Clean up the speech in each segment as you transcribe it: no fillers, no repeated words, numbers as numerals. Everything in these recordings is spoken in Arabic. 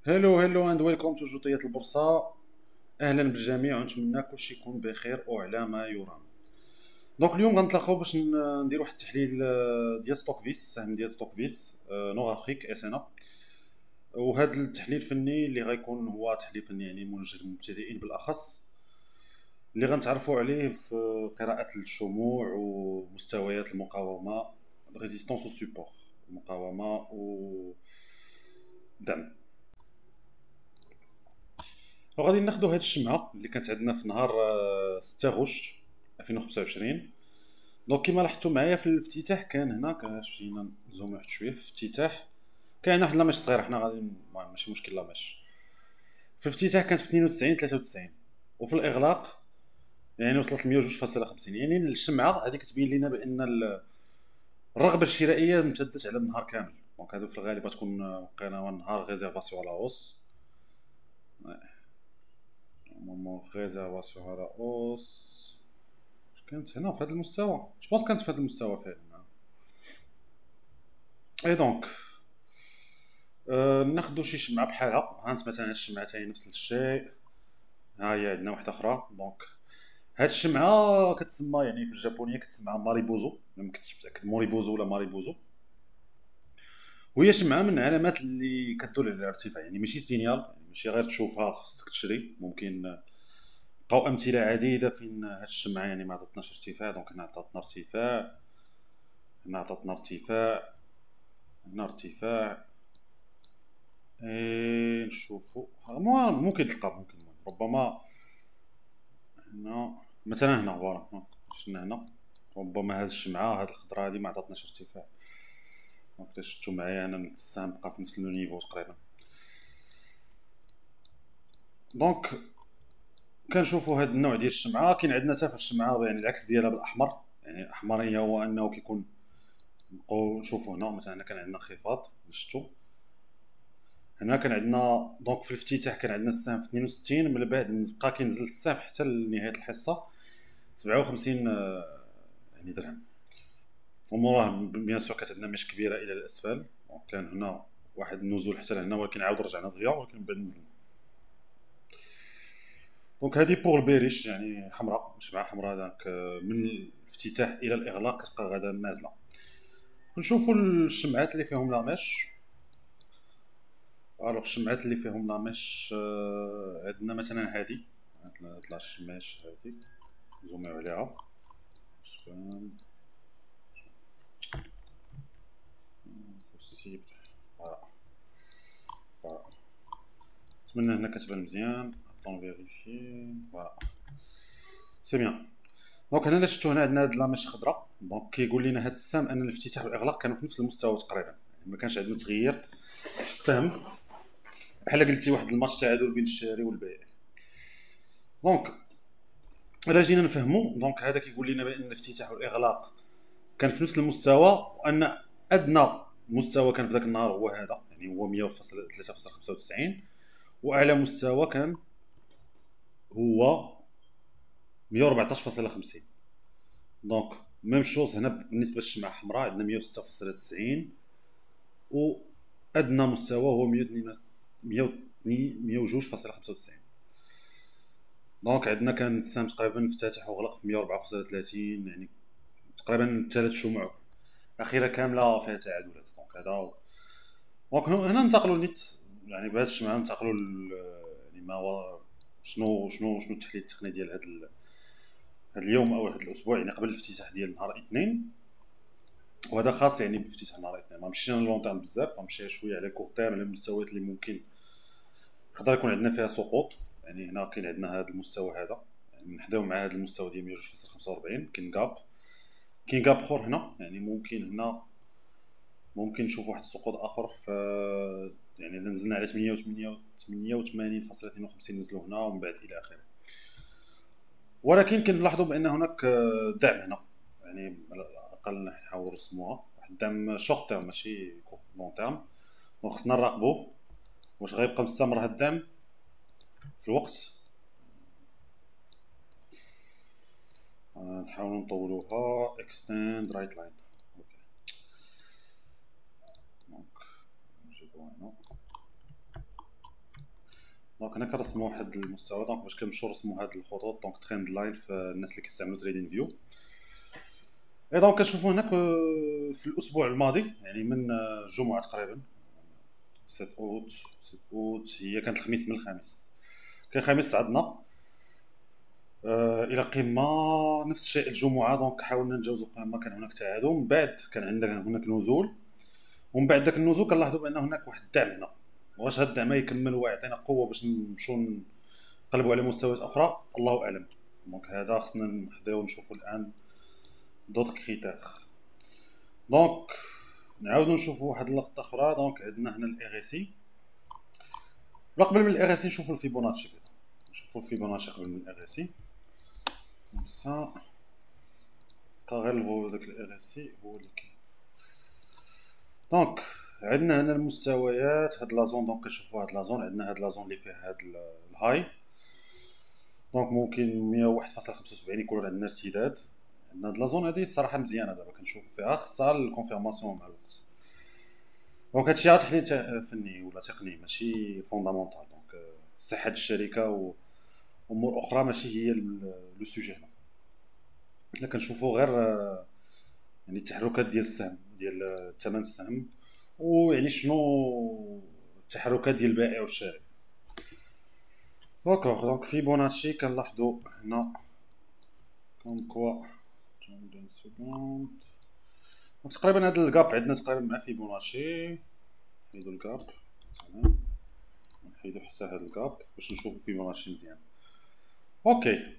هلو اند ويلكم تو جوطية البورصة. اهلا بالجميع ونتمنى كلشي يكون بخير وعلى ما يرام. دونك اليوم غنتلاقاو باش نديرو واحد التحليل ديال ستوكفيس، السهم ديال ستوكفيس نوغ افريك اس ان ا. وهذا التحليل الفني اللي غيكون هو تحليل فني يعني موجه للمبتدئين بالاخص، اللي غنتعرفوا عليه في قراءة الشموع ومستويات المقاومة، ريزيستانس و سيبور، المقاومة و دعم. وغادي ناخدو هاد الشمعة اللي كانت عندنا في نهار 6 غشت 2025. دونك كيما لاحظتوا معايا في الافتتاح كان هنا، كاش جينا نزوم واحد شويه في الافتتاح، كاين واحد لاماش صغيره، حنا غادي المهم ماشي مشكل لاماش. في الافتتاح كانت في 92 93، وفي الاغلاق يعني وصلت ل 102.50. يعني الشمعه هذه كتبين لنا بان الرغبه الشرائيه امتدت على النهار كامل. دونك هادو في الغالب غتكون وقيلا نهار ريزيرفاسيون على اوس، مومون ريزيرفاسيون على اوس. كانت هنا في هذا المستوى، جوبونس كانت في هذا المستوى فعلا. اي دونك ناخذ شي شمعه بحالها، هانت مثلا هاد الشمعتين نفس الشيء، ها هي عندنا واحده اخرى. دونك هاد الشمعه كتسمى يعني في الجابونيه كتسمى ماريبوزو، ما كنتش متاكد موريبوزو ولا ماريبوزو. وهي شمعه من العلامات اللي كتدل على الارتفاع، يعني ماشي سينيال، يعني ماشي غير تشوفها خصك تشري. ممكن لقاو امثله عديده فين هاد الشمعه يعني ما عطاتناش ارتفاع. دونك هنا عطاتنا ارتفاع، هنا عطاتنا ارتفاع، هنا ارتفاع. نشوفو ممكن تلقى، ممكن ربما هنا مثلا، هنا فوالا شفنا هنا. ربما هاد الشمعة هاد الخضرا هادي ما عطاتناش ارتفاع. دونك الا شفتو معايا انا السهم بقى في نفس النيفو تقريبا. دونك كنشوفو هاد النوع ديال الشمعة. كاين عندنا حتى في الشمعة يعني العكس ديالها بالاحمر، يعني الاحمر هي هو انه كيكون نبقاو نشوفو هنا مثلا، هنا كان عندنا انخفاض شفتو. هنا كان عندنا دونك في الافتتاح كان عندنا السهم في 62، من بعد بقى كينزل السهم حتى لنهاية الحصة 57 يعني درهم. وموراه بيان سور كانت عندنا مش كبيره الى الاسفل، وكان هنا واحد النزول حتى لهنا، ولكن عاود رجعنا دغيا، ولكن من بعد نزلنا. دونك هذه بور البيريش يعني حمراء، شمعة حمراء دونك من الافتتاح الى الاغلاق كتبقى غادا نازله. نشوفوا الشمعات اللي فيهم لاميش. الوغ الشمعات اللي فيهم لاميش عندنا مثلا هادي، هاد لا شماش هادي نزوميو عليها. شكون بوسيبل؟ فوالا فوالا، نتمنى هنا كتبان مزيان. طون فيريفي فوالا سي بيان. دونك هنا شفتو هنا عندنا هاد لاميش خضراء. دونك كيقول لنا هاد السهم ان الافتتاح والاغلاق كانوا في نفس المستوى تقريبا، يعني ما كانش عندنا تغيير في السهم، بحال قلتي واحد الماتش تعادل بين الشاري والبائع. دونك الا جينا نفهمو، دونك هذا كيقول لنا بان الافتتاح والاغلاق كان في نفس المستوى، وان ادنى مستوى كان في ذاك النهار هو هذا، يعني هو 100.3.95، واعلى مستوى كان هو 114.50. دونك ميم شوز هنا بالنسبه للشمعة الحمراء عندنا 106.90، وادنى مستوى هو 102.95. دونك عندنا كان السهم تقريبا افتتح وغلق في 104.30، يعني تقريبا 3 شموع اخيره كامله فيها تعادلات. دونك هذا. دونك هنا ننتقلوا نيت، يعني بهذا الشمعة ننتقلوا يعني ما هو شنو التحليل التقني ديال هذا اليوم او هذا الاسبوع، يعني قبل الافتتاح ديال نهار الاثنين. وهذا خاص يعني بافتتاح نهار الاثنين، ما مشينا لون تيرم بزاف، غنمشي شويه على كور تيرم، على المستويات اللي ممكن يقدر يكون عندنا فيها سقوط. يعني هنا كاين عندنا هذا المستوى هذا، يعني نحداو مع هذا المستوى ديال 102.45 كاين جاب، كاين جاب اخر هنا، يعني ممكن هنا ممكن نشوف واحد السقوط اخر. ف يعني نزلنا على 88.52 نزلوا هنا، ومن بعد الى اخره. ولكن كنلاحظوا بان هناك دعم هنا، يعني على الاقل نحاول نرسموها واحد الدعم شورت تيرم ماشي لون تيرم. دونك خصنا نراقبوه واش غيبقى مستمر هذا الدعم في الوقت. نحاولوا نطولوها اكستند رايت لاين. اوكي دونك نجيبو هنا دونك هنا كنرسمو واحد المستوى، دونك باش كنمشيو نرسمو هاد الخطوط، دونك تريند لاين في الناس اللي كيستعملوا تريدين فيو. اي دونك كنشوفوا هناك في الاسبوع الماضي، يعني من الجمعه تقريبا 7 اوت. 7 اوت هي كانت الخميس، من الخميس كان الخميس عندنا الى قمه. نفس الشيء الجمعه، دونك حاولنا نتجاوزوا قمه، كان هناك تعادل، من بعد كان عندنا هناك نزول، ومن بعد داك النزول كنلاحظوا بان هناك واحد الدعم هنا. واش هاد الدعم يكمل ويعطينا قوه باش نمشيو نقلبوا على مستويات اخرى؟ الله اعلم. دونك هذا خصنا نحضروا ونشوفوا الان دوت كريتير. دونك نعاودوا نشوفوا واحد اللقطه اخرى. دونك عندنا هنا الاي ار سي. لا، قبل من الاي ار سي نشوفوا الفيبوناتشي كده. نشوفوا الفيبوناتشي قبل من الاي ار سي. كومسا غير نلفو داك الاي ار سي هو اللي كاين. دونك عندنا هنا المستويات، هاد لا زون. دونك كنشوفوا هاد لا زون، عندنا هاد لا زون اللي فيها هاد الهاي. دونك ممكن 101.75 يكون عندنا ارتداد. عندنا هاد لا زون هادي الصراحه مزيانه، دابا كنشوف فيها خصها الكونفيرماسيون مع الوقت. دونك هادشي راه تحليل فني ولا تقني، ماشي فوندامونتال. دونك صحه الشركه وامور اخرى ماشي هي لو سوجي هنا. حنا كنشوفوا غير يعني التحركات ديال السهم، ديال ثمن السهم، ويعني شنو التحركات ديال البائع والشاري. دونك فيبوناتشي كنلاحظوا هنا كوم كوا جوندين سكوند. تقريبا هاد الكاب عندنا تقريبا مع فيبوناتشي. نحيدو الكاب تمام، نحيدو حتى هاد الكاب باش نشوفو فيبوناتشي مزيان. اوكي.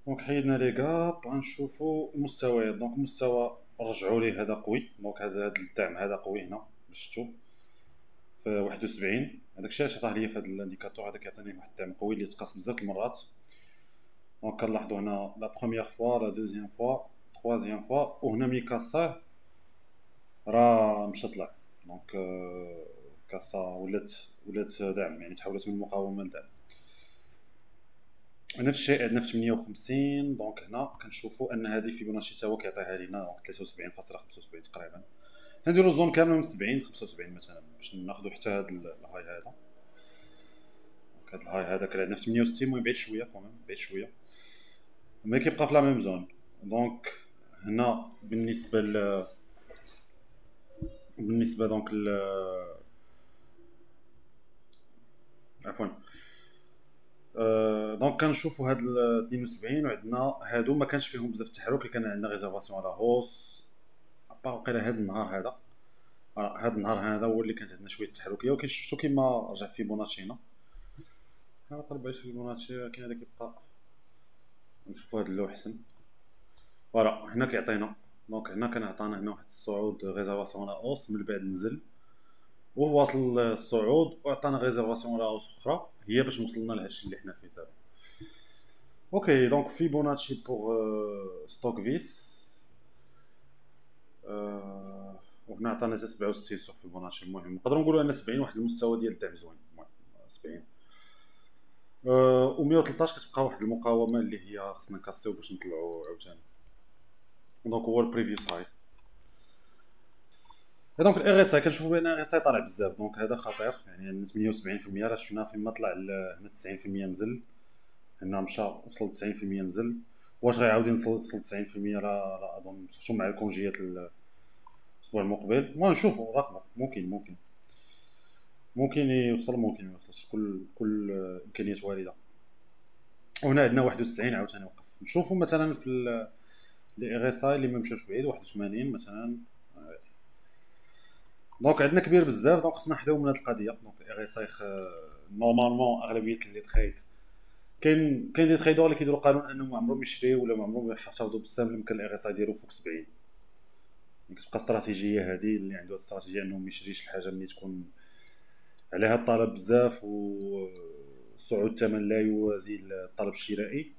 دونك حيدنا لي كاب، غنشوفو المستويات. دونك المستوى رجعوا ليه هذا قوي، دونك هذا الدعم هذا قوي هنا شفتو في 71. هذاك الشيء علاش عطاه ليا في هذا الانديكاتور، هذا كيعطيني واحد الدعم قوي اللي تقاس بزاف المرات. دونك كنلاحظوا هنا لا بروميير فوا، لا دوزيام فوا، تروازيام فوا، وهنا ملي كاساه راه مشى طلع. دونك كاسا ولات دعم، يعني تحولت من مقاومه لدعم. نفس الشيء عندنا في 58. دونك هنا كنشوفوا ان هذه فيبوناتشي تا هو كيعطيها لينا 73.75 تقريبا. نديرو الزون كامله من 70 75 مثلا باش ناخذ حتى هذا الهاي هذا. هذا الهاي هذا كان عندنا في 68، المهم بعيد شويه كوميم، بعيد شويه، مي كيبقى في لا ميم زون. دونك هنا بالنسبه دونك عفوا دونك كنشوفوا هاد 72، وعندنا هادو ما كانش فيهم بزاف التحرك، اللي كان عندنا ريزيرفاسيون على هوس ابا وقيلا هاد النهار هذا. هاد النهار هذا هو اللي كانت عندنا شويه تحركيه، ولكن شفتو كيما رجع فيبوناتشي هنا. نقلب على فيبوناتشي كاين هذا كيبقى. نشوفوا هاد اللوح احسن. فوالا هنا كيعطينا. دونك هنا كان عطانا هنا واحد الصعود ريزيرفاسيون على اوس، من بعد نزل وهو واصل الصعود، وعطانا ريزيرفاسيون على اوس اخرى هي باش وصلنا لهادشي اللي حنا فيه دابا. اوكي. دونك فيبوناتشي بور ستوك فيس. وهنا عطانا 67 سوق فيبوناتشي. المهم نقدروا نقولوا ان 70 واحد المستوى ديال الدعم زوين. المهم 70 و 113 كتبقى واحد المقاومه اللي هي خصنا نكاسيو باش نطلعوا عاوتاني. دونك هو البريفيوس هاي. دونك الاغ اس اي كنشوفوا بان الاغ اس اي طالع بزاف، دونك هذا خطير. يعني 78% راه شفنا فيما طلع هنا 90% نزل، هنا مشى وصل 90% نزل. واش غيعاود يوصل 90%؟ لا اظن، خصوصا مع الكونجيات الاسبوع المقبل. المهم نشوفوا رقم، ممكن يوصل، ممكن ما يوصلش. كل امكانيات وارده. وهنا عندنا 91 عاوتاني وقف. نشوفوا مثلا في لي ار اس اي اللي ما مشاوش بعيد، 81 مثلا. دونك عندنا كبير بزاف، دونك خصنا نحذروا من هذه القضيه. دونك الاي اس اي نورمالمون اغلبيه اللي تخيط، كاين دي تريدور اللي كيديروا قانون انهم ما عمرهم يشريو ولا ما عمرهم يحتفظوا بالسهم اللي ممكن الاي اس اي يديروا فوق 70. كتبقى استراتيجيه هذه اللي عنده استراتيجيه انه ما يشريش الحاجه ملي تكون عليها الطلب بزاف وصعود الثمن لا يوازي الطلب الشرائي.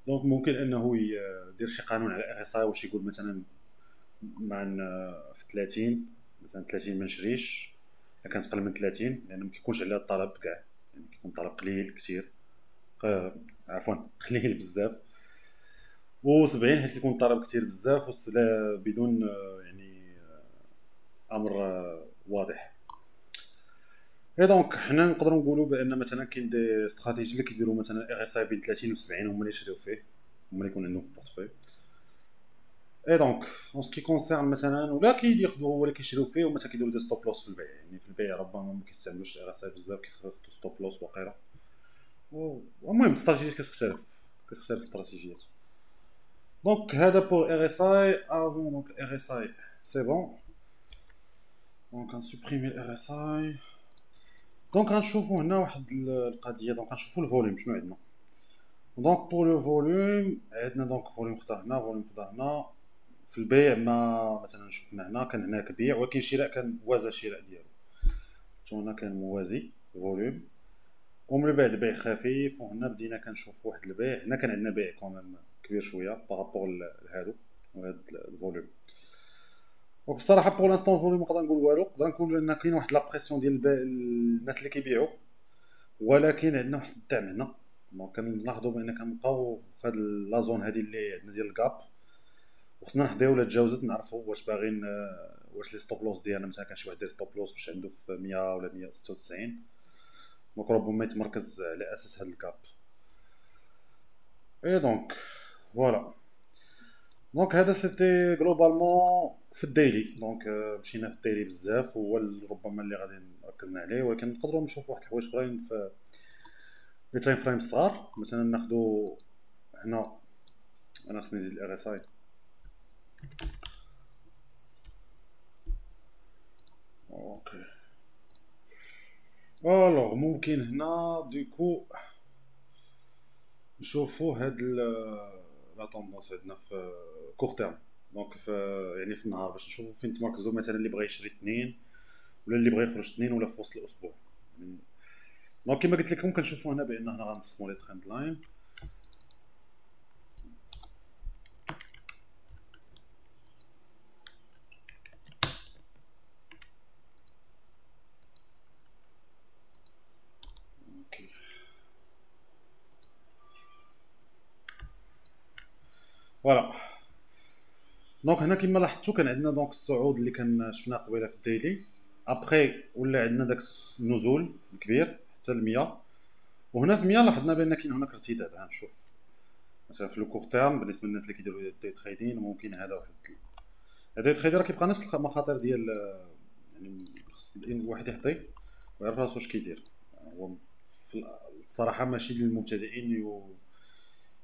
دونك ممكن انه يدير شي قانون على الاي اس اي، واش يقول مثلا في 30 مثلا 30 ما نشريش الا كانت قل من 30، لان ما كيكونش عليها الطلب كاع. يعني كيكون الطلب قليل كثير، عفوا قليل بزاف. و70 حيت كيكون الطلب كتير بزاف بدون يعني امر واضح. اي دونك حنا نقدروا نقولوا بان مثلا كاين دي استراتيجي اللي كيديروا مثلا ار اس اي بين 30 و 70 هما اللي يشريو فيه، هما اللي يكون عندهم في البورتفوي. اي دونك اون سكي كونسيرن مثلا ولا كياخذوا هو اللي كيشريو فيه ومثلا كيديروا دي ستوب لوس في البيع، يعني في البيع ربما ما كيستعملوش ار اس اي بزاف، كياخذوا ستوب لوس واقيلا. المهم الاستراتيجيات كتختلف الاستراتيجيات. دونك هذا بور ار اس اي. افون دونك ار اس اي سي بون. دونك غنسوبريمي الار اس اي. دونك غنشوفو هنا واحد القضيه. دونك غنشوفو الفوليوم شنو عندنا. دونك بور لو فوليوم عندنا دونك فوليوم خضر هنا، فوليوم خضر هنا. في البيع ما مثلا شفنا هنا كان هناك بيع، ولكن الشراء كان وازى الشراء ديالو. شو هنا كان موازي فوليوم، ومن بعد بيع خفيف، وهنا بدينا كنشوف واحد البيع. هنا كان عندنا بيع كومام كبير شويه بارابور لهادو وهاد الفوليوم. دونك الصراحه بور لانستون فوليوم نقدر نقول والو، نقدر نقول ان كاين واحد لا بريسيون ديال الناس اللي كيبيعوا، ولكن عندنا واحد الدعم هنا. دونك كنلاحظوا بان كنبقاو في هاد لا زون هادي اللي عندنا ديال الكاب، وخصنا نحضيو ولا تجاوزت نعرفوا واش باغيين واش لي ستوب لوس ديالنا مثلا كان شي واحد داير ستوب لوس واش عنده في 100 ولا 196. دونك ربما يتمركز على اساس هاد الكاب. اي دونك فوالا. دونك هذا سيتي جلوبالمون في الديلي. دونك مشينا في الديلي بزاف، هو ربما اللي غادي ركزنا عليه، ولكن نقدروا نشوفوا واحد الحوايج اخرين في لي تايم فريم صغار. مثلا ناخذوا هنا، انا خصني نزيد الار اس اي. اوكي الوغ ممكن هنا دوكو نشوفوا هاد لا طوندونس عندنا في كور تيرم. دونك في يعني في النهار باش نشوفوا فين تمركزوا، مثلا اللي بغى يشري اثنين ولا اللي بغى يخرج اثنين ولا في وسط الاسبوع. دونك كما قلت لكم كنشوفوا هنا بان هنا غنستثمروا لي ترند لاين. اوكي فوالا. دونك هنا كما لاحظتوا كان عندنا دونك الصعود اللي كان شفناه قبيله في الديلي، ابخي ولا عندنا داك النزول الكبير حتى ل 100. وهنا في 100 لاحظنا بان كاين هناك ارتداد. غنشوف مثلا في لو كور تيرم بالنسبه للناس اللي كيديروا دي تريدين، ممكن هذا واحد هذا التريدر كيبقى نفس المخاطر ديال يعني خص الواحد يحطي ويعرف راسو واش كيدير. هو الصراحه ماشي للمبتدئين،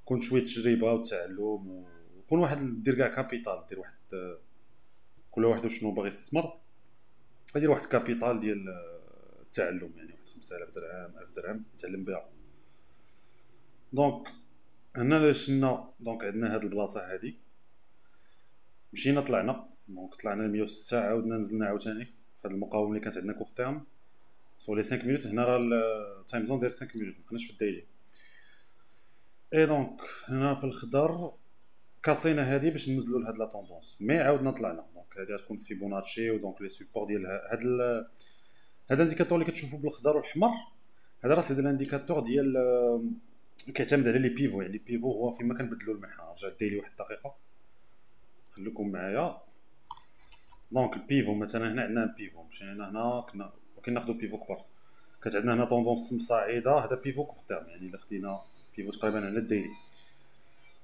يكون شويه تجربه وتعلم، ويكون واحد دير كاع كابيتال، دير واحد كل واحد شنو باغي يستثمر يدير واحد كابيتال ديال التعلم، يعني واحد 5000 درهم 1000 درهم يتعلم بها. دونك هنا شلنا دونك عندنا هاد البلاصه هادي، مشينا طلعنا. دونك طلعنا ل 106، عاودنا نزلنا عاوتاني في هاد المقاومه اللي كانت عندنا كور تيرم سو لي 5 مينوت. هنا راه التايم زون داير 5 مينوت، مابقيناش في الدايلي. اي دونك هنا في الخضر كاسينا هادي باش ننزلوا لهاد لا طوندونس، مي عاودنا طلعنا. دونك هادي غتكون فيبوناتشي، ودونك لي سيبور ديال هاد هاد الانديكاتور اللي كتشوفوا بالاخضر والاحمر، هذا راه سي دو الانديكاتور ديال كيعتمد على لي بيفو. يعني بيفو هو فيما كنبدلوا المنحى. رجع ديلي واحد الدقيقه خليكم معايا. دونك البيفو مثلا هنا عندنا بيفو، مشينا هنا كنا ناخذوا بيفو كبر. كانت عندنا هنا طوندونس مصاعده، هذا بيفو كور تيرم، يعني الا خدينا بيفو تقريبا على الديلي.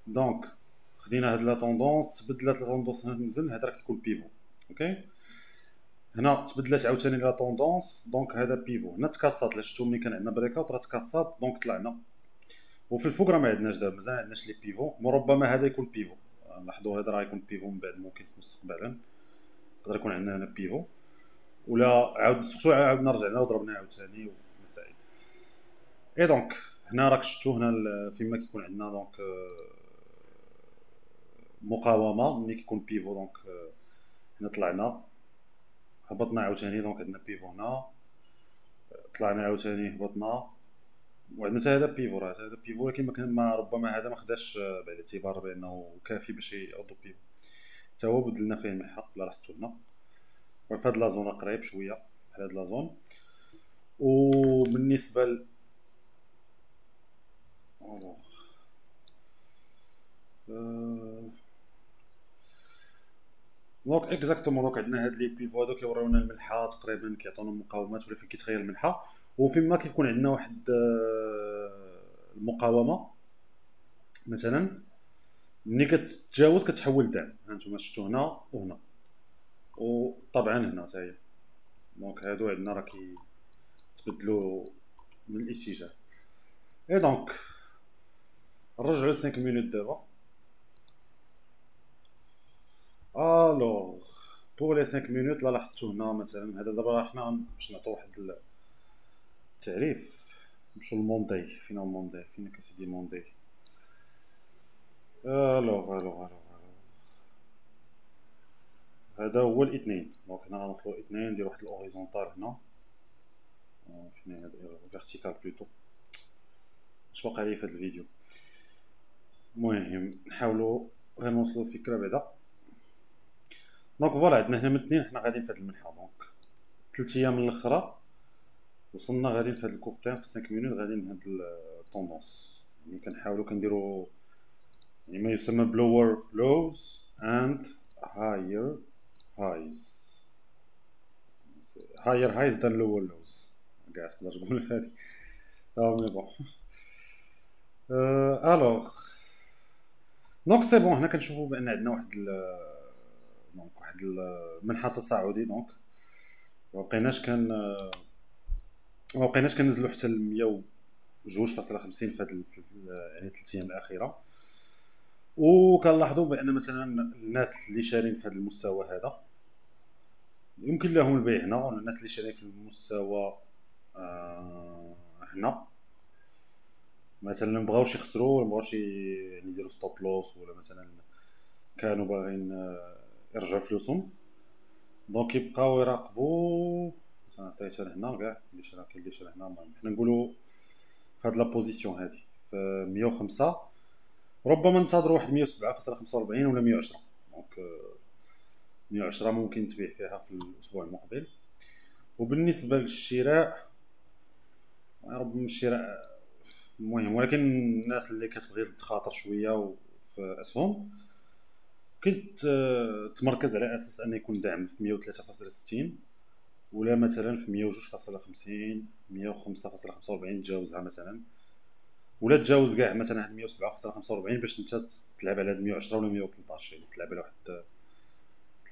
دونك خدينا هاد لا طوندونس، تبدلات لا طوندونس هنا تنزل، هذا راه كيكون بيفو. اوكي هنا تبدلات عاوتاني لا طوندونس، دونك هذا بيفو. هنا تكاسات، لا شفتو ملي كان عندنا بريكاوت راه تكاسات، دونك طلعنا. وفي الفوق راه ما عندناش دابا، مازال ما عندناش لي بيفو. وربما هذا يكون بيفو، لاحظوا هذا راه يكون بيفو من بعد، ممكن في مستقبلا يقدر يكون عندنا هنا بيفو، ولا عاود سورتو عاودنا رجعنا وضربنا عاوتاني ومسائل. اي دونك هنا راك شفتو هنا فيما كيكون عندنا دونك مقاومه ملي كيكون بيفو. دونك هنا طلعنا هبطنا عاوتاني، دونك عندنا بيفو هنا، طلعنا عاوتاني هبطنا، وعندنا حتى هذا بيفو. راه هذا بيفو، ولكن ما ربما هذا ما خداش بعين الاعتبار بانه كافي باش يعوضو بيفو. حتى هو بدلنا فيه المحا لا لاحظتو هنا، وفي هاد لازون قريب شويه بحال هاد لازون. وبالنسبه الوغ أه... دونك اكزاكتومون، دونك عندنا هاد لي بيفو هادو كيوريونا الملحه تقريبا، كيعطيونا المقاومات ولا فين كيتغير الملحه. وفيما كيكون عندنا واحد المقاومه مثلا، ملي كتتجاوز كتحول دعم. ها نتوما شفتو هنا وهنا، وطبعا هنا حتى هي. دونك هادو عندنا راه كيتبدلوا من الاتجاه. اي دونك نرجعو ل 5 مينوت دابا. الوغ بور لي 5 مينوت لا لاحظتو هنا مثلا، هذا دابا حنا باش نعطيو واحد التعريف. نمشيو للموندي. فين هو الموندي؟ فين كتسيدي الموندي؟ الوغ هذا هو الاثنين. دونك هنا غنوصلو الاثنين، ندير واحد الاوريزونتال هنا. فين هذا؟ فيرتيكال بلوتو. اش وقع لي في هذا الفيديو؟ المهم نحاولوا غير نوصلوا الفكره بعدا. دونك فوالا عندنا هنا من الاثنين حنا غاديين في هذه المنحه. دونك 3 ايام من الاخرى وصلنا غاديين في هذا الكورتين في 5 مينوت غاديين لهاد الطوندونس. يعني كنحاولوا كنديروا يعني ما يسمى بلور لوز اند هاير هايز. هاير هايز دان لور لوز، كاع تقدر تقول هادي. مي بون. الوغ دونك سي بون. هنا كنشوفوا بان عندنا دونك واحد المنحى تصاعدي. دونك ما بقيناش كنزلوا حتى ل 102.50 في هاد يعني 3 ايام الاخيره. وكنلاحظوا بان مثلا الناس اللي شارين في هذا المستوى هذا يمكن لهم البيع هنا، والناس اللي شارين في المستوى هنا مثلا مبغاوش يخسروا، ولا مبغاوش يعني يديروا ستوب لوس، ولا مثلا كانوا باغيين يرجعوا فلوسهم. دونك يبقاو يراقبوا. مثلا عطيت هنا كاع اللي شرا، كاين اللي شرا هنا. المهم حنا نقولوا في هاد لابوزيسيون هادي في 105، ربما ننتظروا واحد 107.45 ولا 110. دونك 110 ممكن تبيع فيها في الاسبوع المقبل. وبالنسبه للشراء ربما الشراء مهم، ولكن الناس اللي كتبغي تخاطر شويه في اسهم كتمركز على اساس ان يكون دعم في 103.60، ولا مثلا في 102.50 105.45 تجاوزها مثلا، ولا تجاوز كاع مثلا هاد 107.45 باش انت تلعب على هاد 110 ولا 113. يعني تلعب على واحد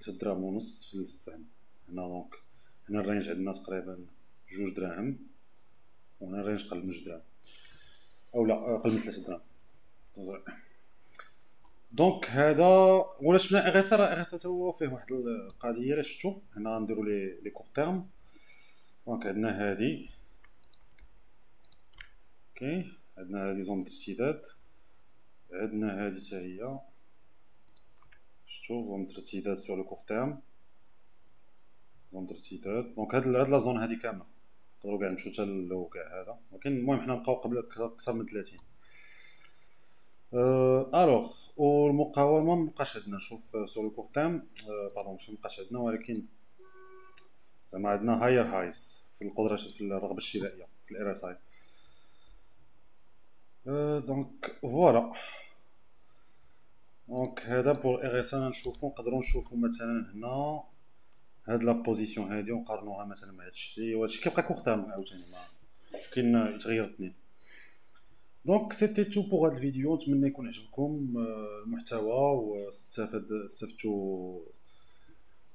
3 دراهم ونص في السهم هنا. دونك هنا الرينج عندنا تقريبا 2 دراهم، وهنا الرينج قل من 2 دراهم، او لا قل من 3 دراهم. دونك هذا ولا شفنا اغيسا. راه اغيسا تا هو فيه واحد القضيه الا شفتو. هنا نديرو لي كور تيرم. دونك عندنا هادي، اوكي، عندنا هادي زون ارتداد، عندنا هادي حتى هي شفتو زون ارتداد سور لو كور تيرم، زون ارتداد. دونك هاد لا زون هادي كامله نقدروا كاع نمشيو حتى لو كاع هذا، ولكن المهم حنا نبقاو قبل اكثر من 30. الوغ والمقاومه مابقاش عندنا. نشوف سور لو كور تيرم باردون ماشي مابقاش عندنا، ولكن زعما عندنا هاير هايز في القدره، في الرغبه الشرائيه في الار اس اي. دونك فوالا. دونك هذا بور ار اس اي. نشوفو نقدروا نشوفو مثلا هنا هاد لا بوزيسيون هادي ونقارنوها مثلا مع هادشي. وهادشي كيبقى كورتام عاوتاني، ما كاين يتغير اثنين. دونك سيتي تو بوغ هاد الفيديو. نتمنى يكون عجبكم المحتوى واستفدتوا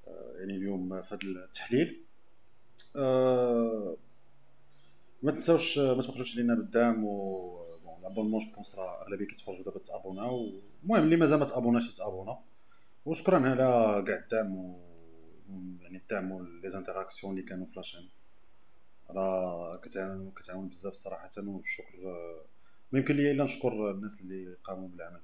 يعني اليوم في هاد التحليل. ما تنساوش ما تبخلوش علينا بالدعم و بون لابونمون. جو بونس راه اغلبيه كيتفرجوا دابا تابوناو. المهم اللي مازال ما تابوناش يتابونا. وشكرا على كاع الدعم يعني الدعم ولي زانتيراكسيون اللي كانوا في لاشين. راه كتعاون بزاف صراحه. والشكر ما يمكن لي الا نشكر الناس اللي قاموا بالعمل.